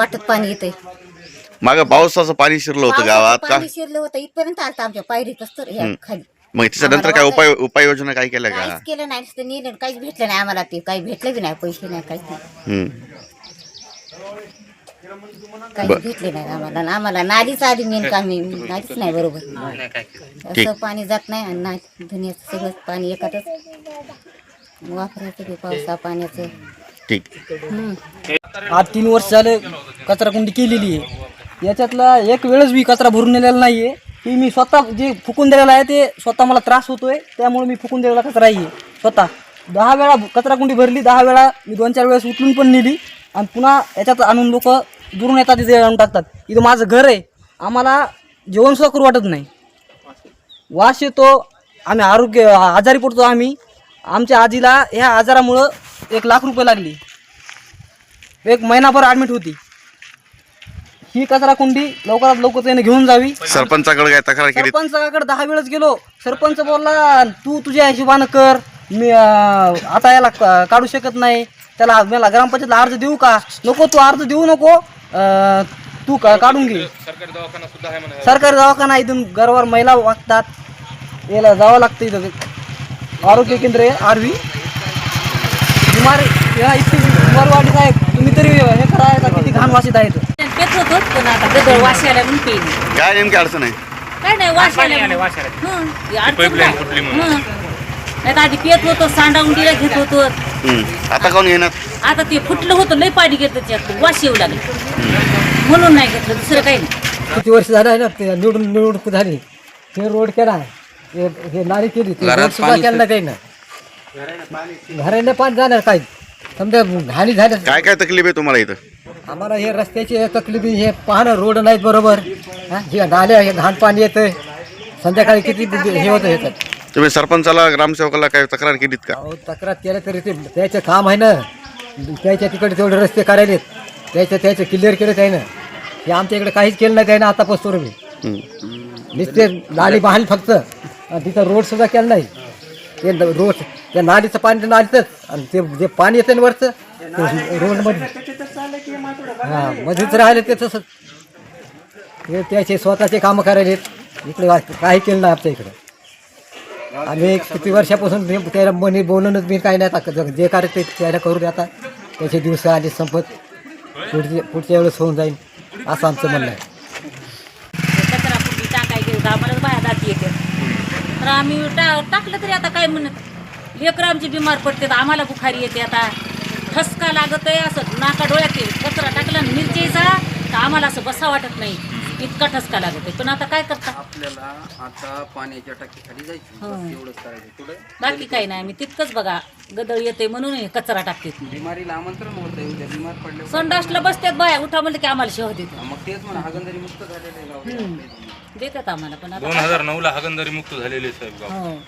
वाटत पाणी येते. माग पावसाचं पाणी शिरलं होतं गावात का? पाणी शिरलं होतं इथपर्यंत आलं आमच्या पायरीतच तर ह्या खाली. मग त्याच्यानंतर काय उपाययोजना काय केल्या का? काहीच केलं नाही, नुसतं नेलं, काहीच भेटलं नाही आम्हाला. ते काही भेटलं बी नाही, पैसे नाही, काहीच नाही, काहीच भेटले नाही आम्हाला. आम्हाला नालीच आधी मेन काम, नालीच नाही बरोबर. असं पाणी जात नाही आणि नाही धुण्याचं सगळं पाणी एकातच वापरायचं ते पावसा पाण्याचं. ठीक. आज 3 वर्ष झाले कचरा कुंडी केलेली आहे. याच्यातला एक वेळच मी कचरा भरून नेलेला नाही आहे. की मी स्वतः जे फुकून दिलेलं आहे ते स्वतः मला त्रास होतोय, त्यामुळे मी फुकून दिलेला कचरा आहे स्वतः. 10 वेळा कचरा कुंडी भरली, 10 वेळा मी 2-4 वेळेस उचलून पण नेली आणि पुन्हा याच्यात आणून लोक दुरून येतात, तिथे आणून टाकतात. इथं माझं घर आहे, आम्हाला जेवणसुद्धा करू वाटत नाही, वास येतो, आम्ही आजारी पडतो. आमच्या आजीला ह्या आजारामुळं 1 लाख रुपये लागली, 1 महिनाभर ॲडमिट होती. ही कचरा कुंडी लवकरात लवकर त्याने घेऊन जावी. सरपंचाकडे काय तक्रार केली? सरपंचाकडे 10 वेळेस गेलो. सरपंच बोलला तू तुझ्या हिशोबानं कर, मी आता याला काढू शकत नाही. त्याला मला ग्रामपंचायतला अर्ज देऊ का? नको, तू अर्ज देऊ नको, तू काढून घे. सरकारी दवाखाना इथून घरावर महिला वागतात, याला जावं लागतं. इथं आरोग्य केंद्र आहे, आरवी इतकी बिमारवाडीत आहे. तुम्ही तरी हे करायला किती घाण वाशीत आहेत. पेत होतो पण आता गदळ वाशी आल्या म्हणून पेन. काय नेमकी अडचण आहे? काय नाही, वाशी आल्या नाही. आधी पेत होतो, सांडा उंडीला घेत होतो. आता कोण घेणार? आता ते फुटलं होतं, लय पाणी घेतलं त्याच्यात, वाशी येऊ लागली म्हणून नाही घेतलं, दुसरं काही नाही. किती वर्ष झालं आहे ना, ते निवडणूक झाली, हे रोड केला, हे नाली केली, सुद्धा केलं नाही काही ना. घराने पाणी जाणार काही, समजा घाणी झाल्या. काय काय तकलीफ आहे तुम्हाला इथं? आम्हाला हे रस्त्याची तकलीफ, हे पाहणं, रोड नाहीत बरोबर, हे नाल्या, हे घाण पाणी येतं, संध्याकाळी किती हे होतं येतात. तुम्ही सरपंचाला, ग्रामसेवकाला काय तक्रार केलीत का? तक्रार केलं तरी ते त्याचं काम आहे ना, त्याच्या तिकडे तेवढे रस्ते करायलेत, त्याचे क्लिअर केलेत आहे ना. हे आमच्या इकडे काहीच केलं नाही, ना आतापासून मी नुसते नाली बांधली फक्त, तिथं रोड सुद्धा केलं नाही. ते रोड, त्या नालीचं पाणी तर नालीतच, आणि ते जे पाणी येतं ना वरचं ते रोडमध्ये मध्येच राहिले. ते तसंच ते त्याचे स्वतःचे कामं करायलेत, इकडे काही केलं नाही आमच्या इकडं. आम्ही किती वर्षापासून त्याला मनी बोलूनच मी काही नाही, आता जे कार्य ते त्याला करू दे. आता त्याचे दिवस आले संपत, पुढच्या वेळेस होऊन जाईल असं आमचं म्हणणं आहे. कचरा कुंडी टाकायला गेलं आम्हाला बाया दाती येते, तर आम्ही टाकलं तरी आता काय म्हणत, लेकरं आमची बिमार पडते, आम्हाला बुखारी येते. आता ठसका लागत आहे, असं नाका डोळ्यात कचरा टाकला मिरचीचा तर आम्हाला असं बसा वाटत नाही, इतका ठसका लागत आहे. पण आता काय करता, आपल्याला आता पाण्याच्या टाकीखाली जायचं, एवढंच करायचं, पुढे बाकी काही नाही. आम्ही तितकंच बघा, गदळ येते म्हणून कचरा टाकते. बिमारीला आमंत्रण होतं, उद्या बिमार पडले संडासला बसतात बाया, उठा म्हणलं की आम्हाला शेव देतात. मग तेच म्हणा, हागंदारी मुक्त झालेले गाव देतात आम्हाला. पण आता 2009 ला हागंदारी मुक्त झालेले साहेब गाव. हो,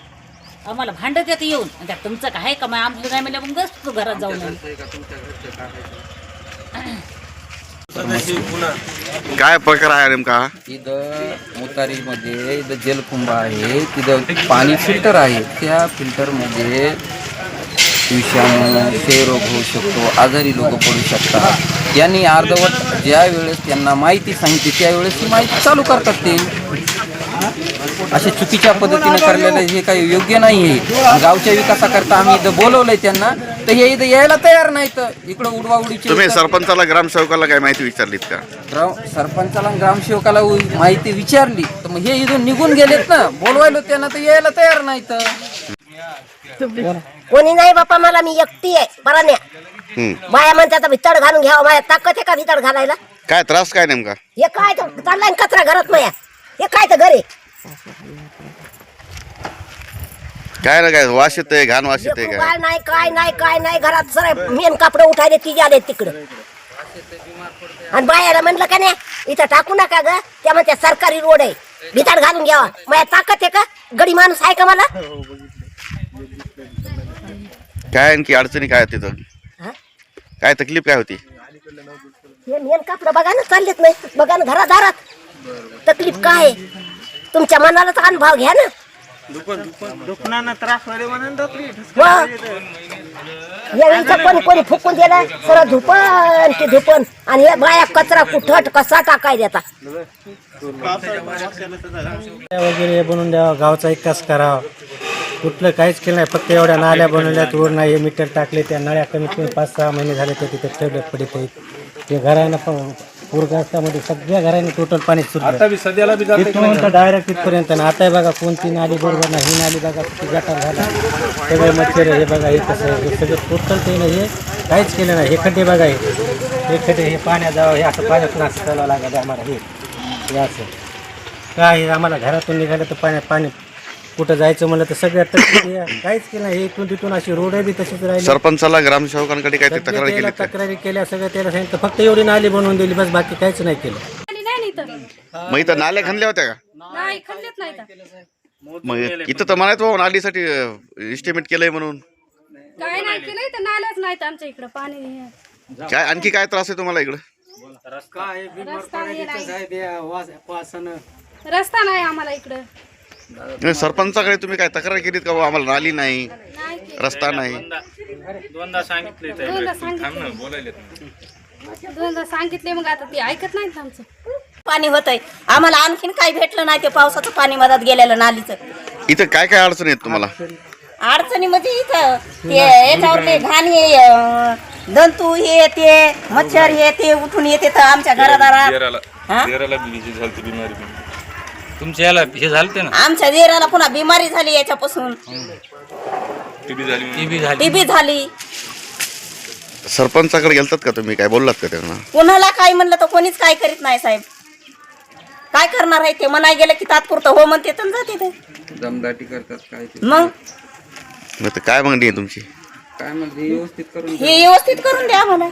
आम्हाला भांडत येते येऊन, त्यात तुमचं काय का मग आमचं नाही म्हणलं मग बस तू घरात जाऊन. काय प्रकार आहे नेमका? इथं मुतारीमध्ये इथं जलकुंभ आहे, तिथं पाणी फिल्टर आहे, त्या फिल्टरमध्ये विषाणू, क्षयरोग होऊ शकतो, आजारी लोक पडू शकतात. यांनी अर्धवट ज्या वेळेस त्यांना माहिती सांगितली त्यावेळेस ती माहिती चालू करतात. ते अशा चुकीच्या पद्धतीने करलेलं हे काही योग्य नाही आहे. गावच्या विकासाकरता आम्ही इथं बोलवलंय त्यांना, तर हे इथं यायला तयार नाहीत. इकडं उडवाउडीची. तुम्ही सरपंचाला, ग्रामसेवकाला काय माहिती विचारलीत का? सरपंचाला, ग्रामसेवकाला माहिती विचारली, तर मग हे इथून निघून गेलेत ना. बोलवायला त्यांना तर यायला तयार नाहीत. कोणी नाही बापा, मला मी एकटी आहे पराण्या. बाया म्हणतात भितड घालून घ्यावं, माझ्या ताकद आहे का भितड घालायला? काय त्रास काय नेमका? हे काय तर चाललाय कचरा घरात माया, हे काय तर घरी काय ना काय वास येतंय, घाण वास येतंय काय? काय नाही, काय नाही, काय नाही. घरात सर मेन कापड उठायले ती आले तिकडं, आणि बायाला म्हणलं का नाही इथं टाकू नका ग, त्या म्हणते सरकारी रोड आहे, भितड घालून घ्यावा. माझ्या ताकद आहे का? गडी माणूस आहे का मला? काय आणखी अडचणी काय तिथं? काय तकलीफ काय होती? हे मेन कापड बघा ना, चाललेत नाही बघा ना घरादारात. तकलीफ काय आहे? तुमच्या मनालाच अनुभव घ्या ना. दुकान त्रास व्हायला म्हणून इथं पण कोणी फुकून दिलं सरळ झुपन की झुपन आणि हे बाया कचरा कुठट कसा टाकाय देता वगैरे बनवून द्यावा, गावचा विकास करावा. कुठलं काहीच केलं नाही, फक्त एवढ्या नाल्या बनवल्यात, वर नाही हे मीटर टाकले, त्या नळ्या कमीत कमी 5-6 महिने झाले तर तिथे ठेवले पडित आहेत. ते घरानं पण पूरग्रस्तामध्ये सगळ्या घराने टोटल पाणी सुटलं इथून डायरेक्ट तिथपर्यंत. आता बघा कोणती नाली बरोबर नाही, ही नाली बघा किती गटार झाला, सगळे मच्छर हे बघा, हे कसं हे सगळं टोटल ते हे काहीच केलं नाही. हे खड्डे बघा, हे खड्डे हे पाण्यात जावं, हे असं पाण्यातून असं चालावं लागलं आम्हाला. हे असं काय आम्हाला घरातून निघालं तर पाणी कुठं जायचं म्हणलं तर सगळ्यात काहीच केलं नाही. हे इथून तिथून अशी रोड बी तशीच राहिली. सरपंचाला ग्रामसेवकांकडे काय तक्रार केली का? तक्रारी केल्या सगळ्या, त्याला सांगितलं फक्त एवढी नाली बनवून दिली बस, बाकी काहीच नाही केलं. मग इथं नाल्या खणल्या होत्या का? नाही खणलेत नाही. मग इथं तर म्हणायचं बाबा नालीसाठी एस्टिमेट केलंय म्हणून. काय नाही केलं तर नाल्याच नाहीत आमच्या इकडं पाणी. काय आणखी काय त्रास आहे तुम्हाला इकडं? रस्ता नाही आम्हाला इकडं. नाही, सरपंचाकडे तुम्ही काय तक्रार केलीत का बाबा आम्हाला नाली नाही, रस्ता नाही? दोनदा सांगितले मग आता ते ऐकत नाहीत आमचं. पाणी होतंय आम्हाला आणखीन काही भेटलं नाही ते पावसाचं पाणी मधात गेलेलं नालीचं. इथं काय काय अडचण आहेत तुम्हाला? अडचणी म्हणजे इथं ते याच्यावरले घाण हे जंतू हे ते मच्छर हे ते उठून येते तर आमच्या घरादारात. बिमारी तुमच्या याला हे झालं ना, आमच्या देराला पुन्हा बिमारी झाली याच्यापासून, टीबी झाली. सरपंचाकडे गेलतात का तुम्ही? काय बोललात का त्यांना? कुणाला काय म्हणलं तर कोणीच काय करीत नाही साहेब. काय करणार आहे ते म्हणाय गेलं की तात्पुरतं हो म्हणते तर जाते ते दमदाटी करतात काय ते. मग काय मागणी आहे तुमची? काय म्हणजे व्यवस्थित करून हे व्यवस्थित करून द्या मला.